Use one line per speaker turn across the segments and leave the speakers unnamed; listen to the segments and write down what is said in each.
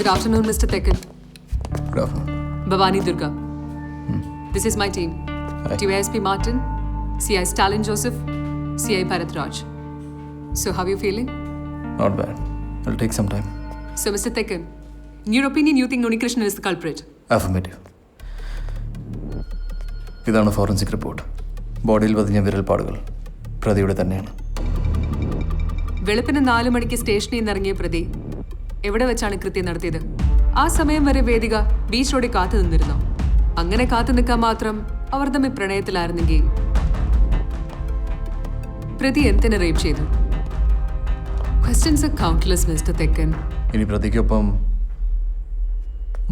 Good afternoon, Mr. Tekkan.
Good afternoon.
Bhavani Durga. This is my team.
Hi.
DYSP Martin, CI Stalin Joseph, CI Bharat Raj. So how are you feeling?
Not bad. It'll take some time.
So, Mr. Tekkan, in your opinion, you think Unikrishnan is the culprit?
Affirmative. ഇതാണ് forensic report. ബോഡിയിൽ പതിഞ്ഞ വിരൽപ്പാടുകൾ പ്രതിയുടെ തന്നെയാണ്.
വെളുപ്പിന് 4 മണിക്ക് സ്റ്റേഷനിൽ നിന്ന് ഇറങ്ങിയ പ്രതി എവിടെ വെച്ചാണ് കൃത്യം നടത്തിയത്? ആ സമയം വരെ വേദിക ബീച്ച് റോഡിൽ കാത്തു നിന്നിരുന്നു. അങ്ങനെ കാത്തു നിൽക്കാൻ മാത്രം അവർ തമ്മിൽ പ്രണയത്തിലായിരുന്നെങ്കിൽ പ്രതി എന്തിനെ റേപ്പ് ചെയ്തു? ക്വസ്റ്റ്യൻസ് ആർ കൗണ്ട്ലെസ്, മിസ്റ്റർ തെക്കൻ.
ഇനി പ്രതിക്കൊപ്പം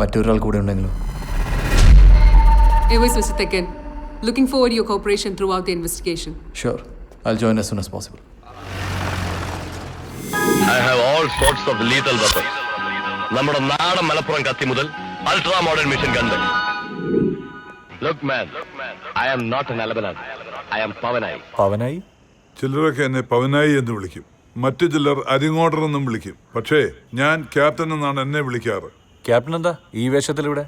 മറ്റൊരാൾ കൂടെ ഉണ്ടെങ്കിലോ?
Anyways, Mr. Tekkan, looking forward to your cooperation throughout the investigation.
Sure. I'll join as soon as possible.
I have all sorts of lethal weapons. നമ്മുടെ നാടൻ മലപ്പുറം കത്തി മുതൽ അൾട്രാ മോഡേൺ മെഷീൻ ഗൺ വരെ. Look man, I am not an Albanan. I am Pavanayi.
Pavanayi?
ചിലരൊക്കെ എന്നെ പവനായി എന്ന് വിളിക്കും, മറ്റു ചിലർ അരിങ്ങോടർ എന്നും വിളിക്കും. പക്ഷേ ഞാൻ ക്യാപ്റ്റൻ എന്നാണ് എന്നെ വിളിക്കാറ്.
ക്യാപ്റ്റൻ എന്താ ഈ വേഷത്തിലൂടെ?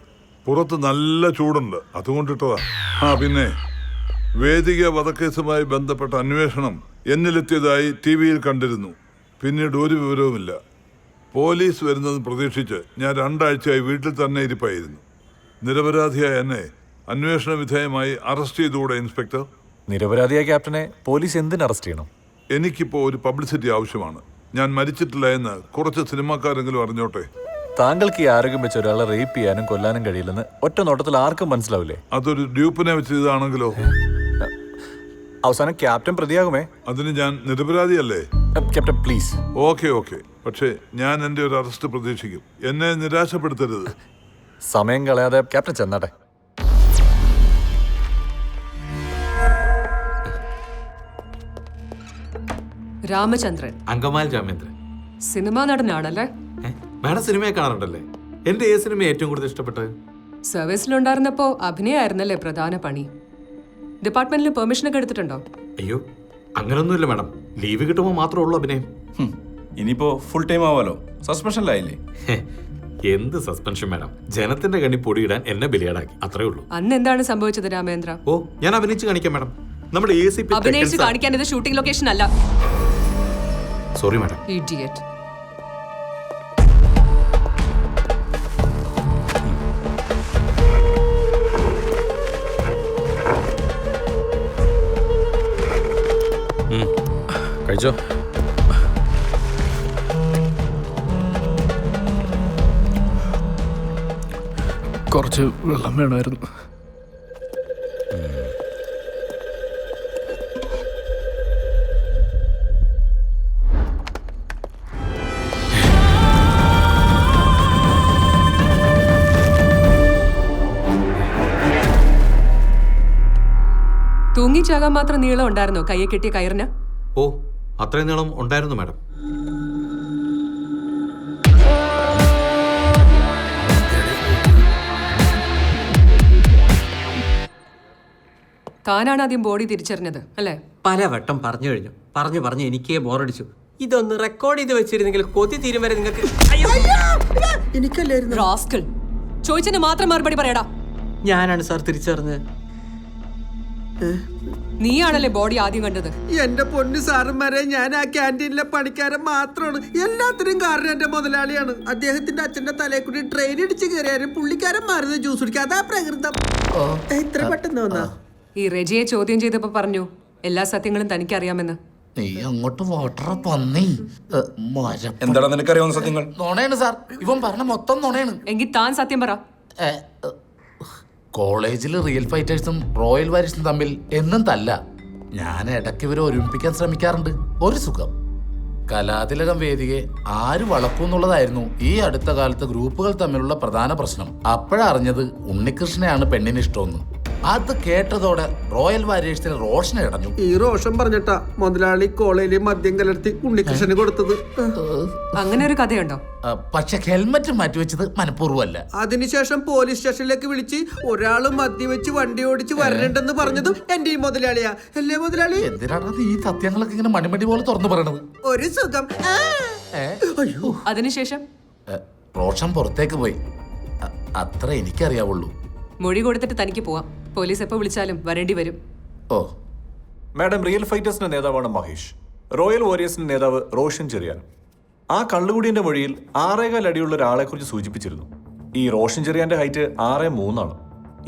പുറത്ത് നല്ല ചൂടുണ്ട്, അതുകൊണ്ടിട്ടതാ. പിന്നെ വേദിക വധക്കേസുമായി ബന്ധപ്പെട്ട അന്വേഷണം എന്നിലെത്തിയതായി TV-യിൽ കണ്ടിരുന്നു. പിന്നീട് ഒരു വിവരവുമില്ല. പോലീസ് വരുന്നത് പ്രതീക്ഷിച്ച് ഞാൻ 2 ആഴ്ചയായി വീട്ടിൽ തന്നെ ഇരിപ്പായിരുന്നു. നിരപരാധിയായ എന്നെ അന്വേഷണ വിധേയമായി അറസ്റ്റ് ചെയ്തുകൂടെ ഇൻസ്പെക്ടർ?
നിരപരാധിയായ ക്യാപ്റ്റനെ പോലീസ് എന്തിന് അറസ്റ്റ് ചെയ്യണം?
എനിക്കിപ്പോൾ ഒരു പബ്ലിസിറ്റി ആവശ്യമാണ്. ഞാൻ മരിച്ചിട്ടില്ല എന്ന് കുറച്ച് സിനിമാക്കാരെങ്കിലും അറിഞ്ഞോട്ടെ.
താങ്കൾക്ക് ഈ ആരോഗ്യം വെച്ച് ഒരാളെ റേപ്പ് ചെയ്യാനും കൊല്ലാനും കഴിയില്ലെന്ന് ഒറ്റ നോട്ടത്തിൽ ആർക്കും മനസ്സിലാവില്ലേ?
അതൊരു ഡ്യൂപ്പിനെ വെച്ച് ഇതാണെങ്കിലോ?
അവസാനം ക്യാപ്റ്റൻ പ്രതിയാകുമേ?
അതിന് ഞാൻ നിരപരാധിയല്ലേ?
Captain please.
ഓക്കെ. പക്ഷേ ഞാൻ എൻ്റെ ഒരു അറസ്റ്റ് പ്രതീക്ഷിക്കും. എന്നെ നിരാശപ്പെടുത്തരുത്.
സമയം കളയാതെ ക്യാപ്റ്റൻ ചെന്നാട്ടെ.
രാമചന്ദ്രൻ,
അങ്കമാൽ രാമേന്ദ്രൻ.
സിനിമാ നടനാണല്ലേ?
മാഡം സിനിമയെ കാണാറുണ്ടല്ലേ? എന്റെ ഏത് സിനിമ ഏറ്റവും കൂടുതൽ ഇഷ്ടപ്പെട്ടത്?
സർവീസിലുണ്ടായിരുന്നപ്പോ അഭിനയായിരുന്നല്ലേ പ്രധാന പണി. ഡിപ്പാർട്ട്മെന്റിൽ പെർമിഷനൊക്കെ എടുത്തിട്ടുണ്ടോ?
അയ്യോ അങ്ങനൊന്നുമില്ല മാഡം, ലീവ് കിട്ടുമ്പോൾ മാത്രമേ ഉള്ളൂ അഭിനയം.
ഇനിയിപ്പോ ഫുൾ ടൈം ആവാലോ, സസ്പെൻഷനിലായില്ലേ?
എന്ത് സസ്പെൻഷൻ മാഡം, ജനത്തിന്റെ കണ്ണി പൊടിയിടാൻ എന്നെ ബലിയാടാക്കി, അത്രേ ഉള്ളൂ.
അന്ന് എന്താണ് സംഭവിച്ചത് രാമേന്ദ്ര?
ഓ ഞാൻ അഭിനയിച്ച് കാണിക്കാം മാഡം. നമ്മുടെ ACP
അഭിനയിച്ച് കാണിക്കാൻ ഇത് ഷൂട്ടിംഗ് ലൊക്കേഷൻ അല്ല.
Sorry madam.
ഇഡിയറ്റ്.
കഴിച്ചോ?
കുറച്ച് വെള്ളം വേണമായിരുന്നു.
തൂങ്ങിച്ചാകാൻ മാത്രം നീളം ഉണ്ടായിരുന്നോ കയ്യെ കെട്ടിയ കയറിന്?
ഓ അത്രയും നീളം ഉണ്ടായിരുന്നു മാഡം.
താനാണ് ആദ്യം ബോഡി തിരിച്ചറിഞ്ഞത് അല്ലേ?
പലവട്ടം പറഞ്ഞു കഴിഞ്ഞു. പറഞ്ഞു എനിക്കേ ബോറടിച്ചു. ഇതൊന്ന് റെക്കോർഡ് ചെയ്ത് വെച്ചിരുന്നെങ്കിൽ കൊതി തീരും വരെ നിങ്ങൾക്ക് എനിക്കല്ലായിരുന്നു.
റാസ്കൽ, ചോദിച്ചതിന് മാത്രം മറുപടി പറയടാ.
ഞാനാണ് സാർ തിരിച്ചറിഞ്ഞത്.
നീയാണല്ലേ ബോഡി ആദ്യം കണ്ടത്?
എന്റെ പൊന്നു സാറന്മാരെ, ഞാൻ ആ ക്യാൻറ്റീനിലെ പണിക്കാരൻ മാത്രമാണ്. എല്ലാത്തിനും കാരണം എന്റെ മുതലാളിയാണ്. അദ്ദേഹത്തിന്റെ അച്ഛന്റെ തലയിൽ കൂടി ട്രെയിൻ ഇടിച്ച് കയറിയാലും പുള്ളിക്കാരൻ മാറുന്നത് ജ്യൂസ് കുടിക്കുക. അതാ പ്രകൃതം. ഇത്ര പെട്ടെന്ന് വന്നാ?
ഈ റെജിയെ ചോദ്യം ചെയ്തപ്പോ പറഞ്ഞു എല്ലാ സത്യങ്ങളും തനിക്കറിയാമെന്ന്.
നീ അങ്ങോട്ട് വോട്ടറ പന്നി.
എന്താണ് നിനക്കറിയാവുന്ന സത്യങ്ങൾ?
നുണയാണ് സാർ, ഇവൻ പറഞ്ഞ മൊത്തം നുണയാണ്.
എങ്കിൽ താൻ സത്യം പറ.
കോളേജിൽ റിയൽ ഫൈറ്റേഴ്സും റോയൽ വാരിയേഴ്സും തമ്മിൽ എന്നും തല്ല. ഞാൻ ഇടയ്ക്ക് ഇവരെ ഒരുമിപ്പിക്കാൻ ശ്രമിക്കാറുണ്ട്. ഒരു സുഖം. കലാതിലകം വേദികയെ ആര് വളർത്തുന്നുള്ളതായിരുന്നു ഈ അടുത്ത കാലത്ത് ഗ്രൂപ്പുകൾ തമ്മിലുള്ള പ്രധാന പ്രശ്നം. അപ്പോഴറിഞ്ഞത് ഉണ്ണികൃഷ്ണനെയാണ് പെണ്ണിന് ഇഷ്ടമെന്ന്. അത് കേട്ടതോടെ റോയൽ വാരിയേഴ്സിൽ റോഷൻ ഇടഞ്ഞു.
ഈ റോഷൻ പറഞ്ഞിട്ടാ മുതലാളി കോളേജിൽ മദ്യം കലർത്തി ഉണ്ണികൃഷ്ണന് കൊടുത്തത്.
അങ്ങനെ ഒരു കഥയുണ്ടോ?
പക്ഷെ ഹെൽമറ്റ് മാറ്റിവെച്ചത് മനഃപൂർവ്വമല്ല.
അതിനുശേഷം പോലീസ് സ്റ്റേഷനിലേക്ക് വിളിച്ച് ഒരാള് മദ്യവെച്ച് വണ്ടി ഓടിച്ച് വരണ്ടെന്ന് പറഞ്ഞതും എന്റെ ഈ മുതലാളിയാ. അല്ലേ മുതലാളി?
എന്തിനാണ് ഈ സത്യങ്ങളൊക്കെ ഇങ്ങനെ മണിമണി പോലെ തുറന്നു പറയണത്?
ഒരു സുഖം.
അതിനുശേഷം
റോഷൻ പുറത്തേക്ക് പോയി. അത്ര എനിക്കറിയാവുള്ളൂ.
മൊഴി കൊടുത്തിട്ട് തനിക്ക് പോവാം. പോലീസ് എപ്പോൾ വിളിച്ചാലും വരേണ്ടി വരും.
ഓ,
മാഡം, റിയൽ ഫൈറ്റേഴ്സിന്റെ നേതാവാണ് മഹേഷ്. റോയൽ വാരിയേഴ്സിന്റെ നേതാവ് റോഷൻ ചെറിയാൻ. ആ കള്ളുകുടിയന്റെ മൊഴിയിൽ 6.25 അടിയുള്ള ഒരാളെ കുറിച്ച് സൂചിപ്പിച്ചിരുന്നു. ഈ റോഷൻ ചെറിയാന്റെ ഹൈറ്റ് 6'3"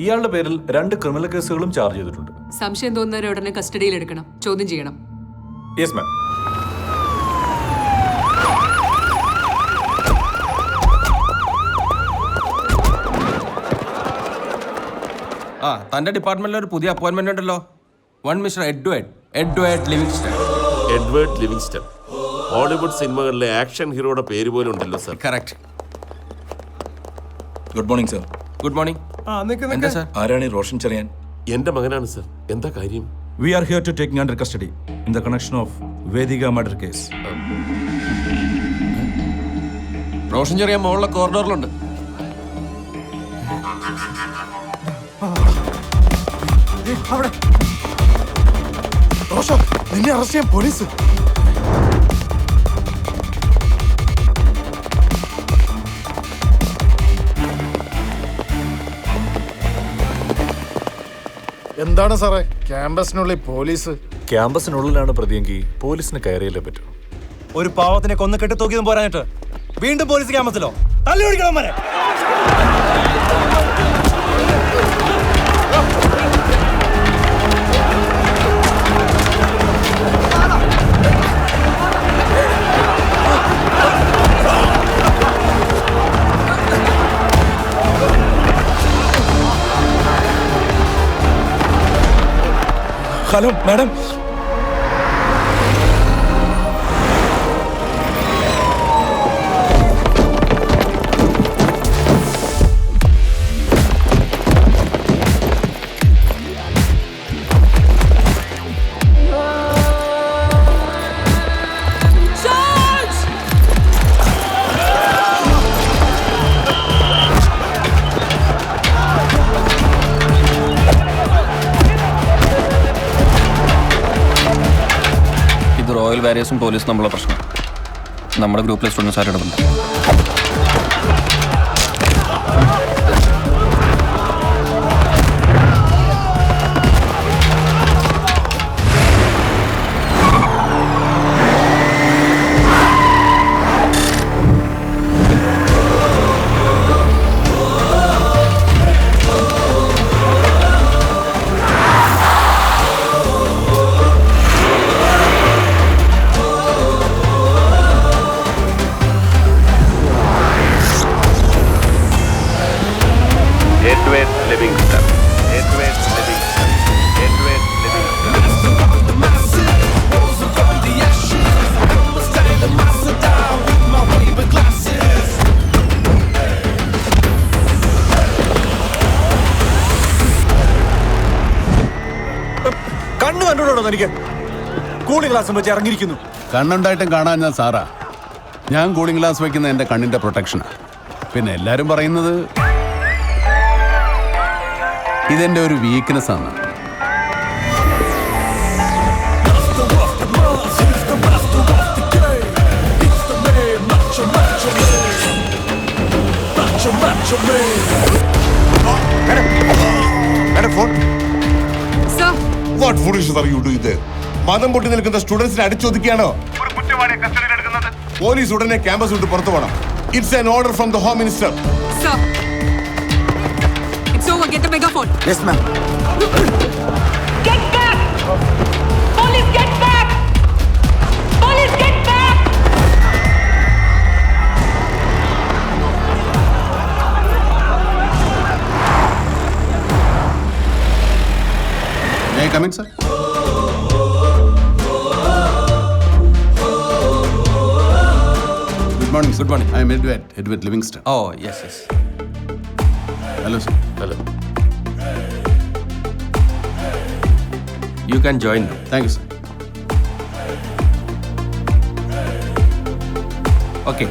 ഇയാളുടെ പേരിൽ 2 ക്രിമിനൽ കേസുകളും ചാർജ് ചെയ്തിട്ടുണ്ട്.
സംശയം തോന്നുന്നവരെ ഉടനെ കസ്റ്റഡിയിൽ എടുക്കണം, ചോദ്യം ചെയ്യണം.
Yes ma'am.
ആ, തന്റെ ഡിപ്പാർട്ട്മെന്റിൽ ഒരു പുതിയ അപ്പോയിന്റ്മെന്റ് ഉണ്ടല്ലോ. One mister Edward Livingstone.
Edward Livingstone. Hollywood സിനിമകളിലെ ആക്ഷൻ ഹീറോയുടെ പേര് പോലും ഉണ്ടല്ലോ sir.
Correct.
Good morning sir.
Good morning. എന്താ സാർ?
ആരാണ് ഈ റോഷൻ ചെറിയാൻ?
എന്റെ മകനാണ് സർ. എന്താ കാര്യം?
We are here to take him under custody in the connection of Vedika murder case.
Roshan Cherian മുകളിലെ കോറിഡോറിലുണ്ട്.
നിന്നെ അറസ്റ്റ് ചെയ്യാൻ പോലീസ്.
എന്താണ് സാറേ ക്യാമ്പസിനുള്ളിൽ പോലീസ്?
ക്യാമ്പസിനുള്ളിലാണ് പ്രതിയെങ്കിൽ പോലീസിന് കയറിയല്ലേ പറ്റൂ.
ഒരു പാവത്തിനെ കൊന്നു കെട്ടി തൂക്കിയതും പോരാഞ്ഞിട്ട് വീണ്ടും പോലീസ് ക്യാമ്പസിലോ? തല്ലി ഓടിക്കണം മരെ. Hello madam.
ഇത് റോയൽ വാരിയേഴ്സും പോലീസും നമ്മളെ പ്രശ്നം. നമ്മുടെ ഗ്രൂപ്പിലെ സ്റ്റുഡൻസ് ആരിടുന്നുണ്ട്.
Edward Livingston. Edward Livingston. Edward Livingston.
കണ്ണു കണ്ടുകൊണ്ടോ എനിക്ക്? കൂളിംഗ് ഗ്ലാസും വെച്ച് ഇറങ്ങിയിരിക്കുന്നു.
കണ്ണുണ്ടായിട്ടും കാണാൻ ഞാൻ സാറാ. ഞാൻ കൂളിംഗ് ഗ്ലാസ് വെക്കുന്ന എൻ്റെ കണ്ണിൻ്റെ പ്രൊട്ടക്ഷനാ. പിന്നെ എല്ലാവരും പറയുന്നത് ഇതെൻ്റെ ഒരു വീക്ക്നെസ് ആണ്.
What foolishness are you doing there? മതം പൊട്ടി നിൽക്കുന്ന സ്റ്റുഡൻസിനെ അടിച്ചൊതുക്കിയാണോ പോലീസ്? ഉടനെ ക്യാമ്പസ് വിട്ട് പുറത്തു പോകണം. It's an order from the home minister.
Sir, it's over. Get the megaphone.
Yes, ma'am.
Get back! Police, get back! Police, get back!
May I come in, sir? Good morning, sir.
Good morning.
I am Edward Livingston.
Oh yes yes.
Hello, sir.
Hello.
You can join.
Thank you, sir.
Okay,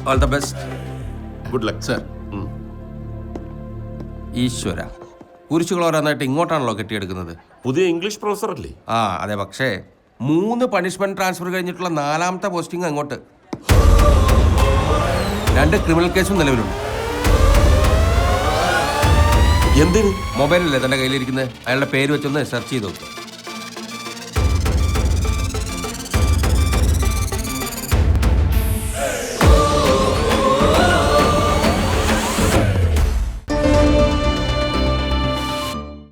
all the best.
Good luck.
Sir.
ഈശ്വര, കുരിശുകൾ ഓരോന്നായിട്ട് ഇങ്ങോട്ടാണല്ലോ കെട്ടിയെടുക്കുന്നത്.
പുതിയ English professor അല്ലേ?
ആ അതെ, പക്ഷേ 3 punishment transfer കഴിഞ്ഞിട്ടുള്ള 4ാമത്തെ posting അങ്ങോട്ട്. 2 criminal കേസും നിലവിലുണ്ട്.
എന്തിന്?
മൊബൈലല്ലേ തന്റെ കയ്യിലിരിക്കുന്നത്? അയാളുടെ പേര് വെച്ചൊന്ന് സെർച്ച് ചെയ്ത് നോക്കുക.